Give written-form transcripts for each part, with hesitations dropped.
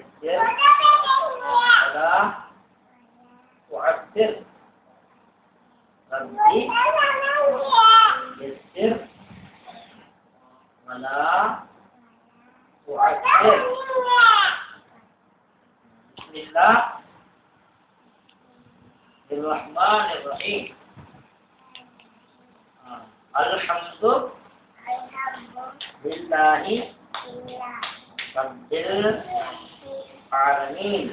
Yassir adalah tu'assir. Rabbi yassir wala tu'assir. Bismillahirrahmanirrahim. Alhamdulillah Billahi Rabbil Alamin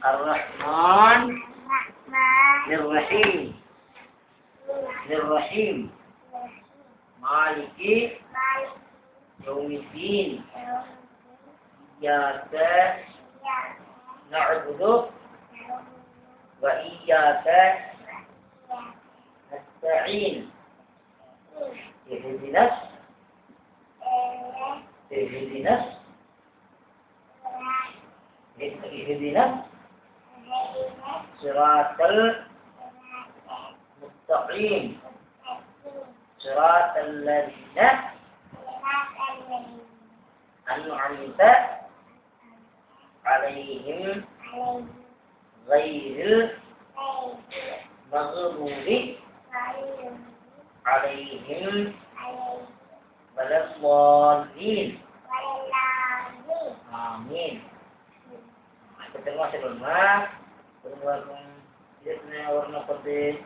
Ar-Rahman Ar-Rahim Ar-Rahim Maliki Yawmiddin Iyyaka na'budu wa iyyaka nasta'in. Ihdinas siratal mustaqim siratal ladzina an'amta 'alaihim ghairil maghdubi 'alaihim waladdallin. Amin. Ketemu sebelumnya berwarna hijau warna putih.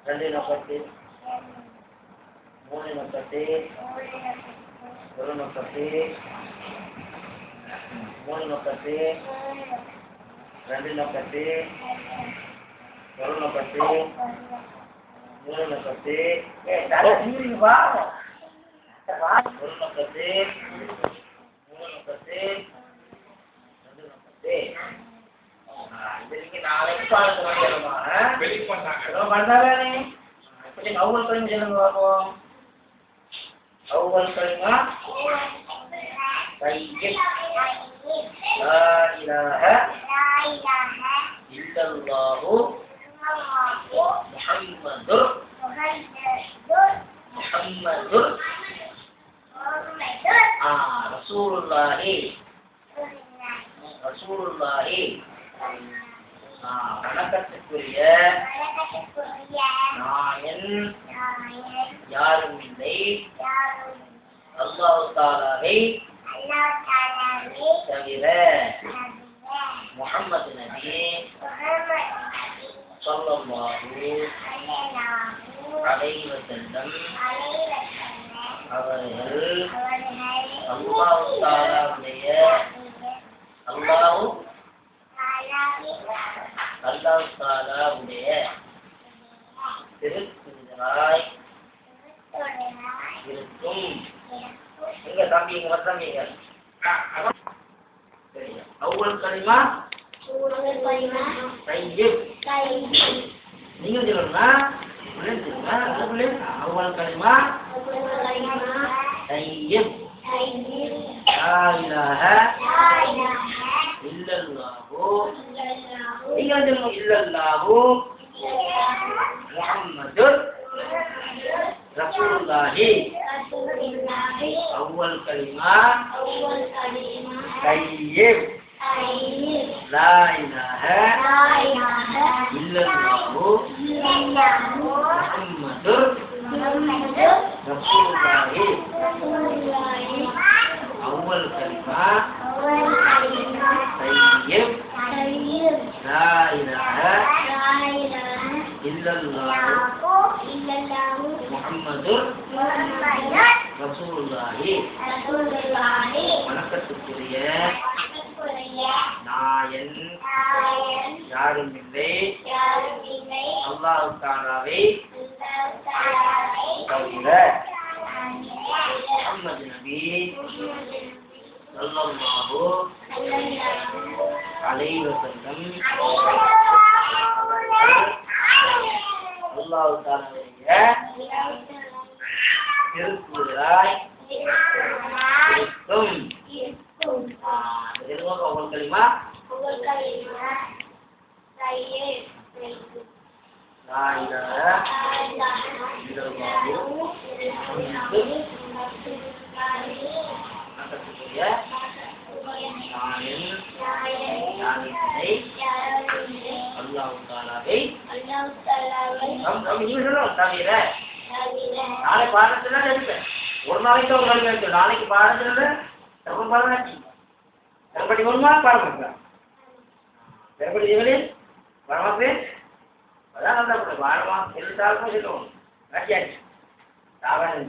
Randi putih. Mulai putih. Warna putih. Mulai putih. Randi putih. Warna putih. Mulai putih. Taruh sini bang. Warna putih. Mulai putih. Randi putih. Nah, jadi kita alih soal dengan rumah. Beli pandangan. Kalau pandangan nih, paling awal kali jalan ngomong. Awal kalimat. Tayyib. La ilaha illallahu Muhammadur Rasulullah. Nah, karena kesekurya nain yarum billai Allah Ta'ala sabila Muhammad Nabi sallallahu alaihi wasallam awal Allah Ta'ala beliau Allah Ta'ala beliau Dirut-dirut Enggak kambing kan? Awal kalimah tayyib. Ini jelas boleh. Awal kalimah tayyib. La ilaha illallahu. Ini jelas illallahu Muhammadur Rasulullah. Awal kalimah tayyib. La ilaha illallahu Muhammadur Rasulullah. Awal kalimah tayyib. La ilaha illallahu Muhammadur Rasulullah. Mana kesyukurnya nayan yarum billai Allah Ta'ala sabila Muhammad Nabi sallallahu alaihi wasallam Allah Ta'ala Irkulai jadi awal kalimah la ilaha illallah அல்லாஹ் தாலாவை நீங்க சொல்லணும் தவிர நாளை பாடத்துல எடுப்பேன் ஒரு நாளைக்கு ஒரு கல்வி எடுத்து நாளைக்கு பாடத்துல ரொம்ப பாடம் எப்படி வருமா பாடம் வைக்கலாம் எப்படி இவரில் வரமாப்பே அதான் நல்லா பாடமா எழுத்தாலும் சொல்லுவோம் ஆச்சு சாதாரண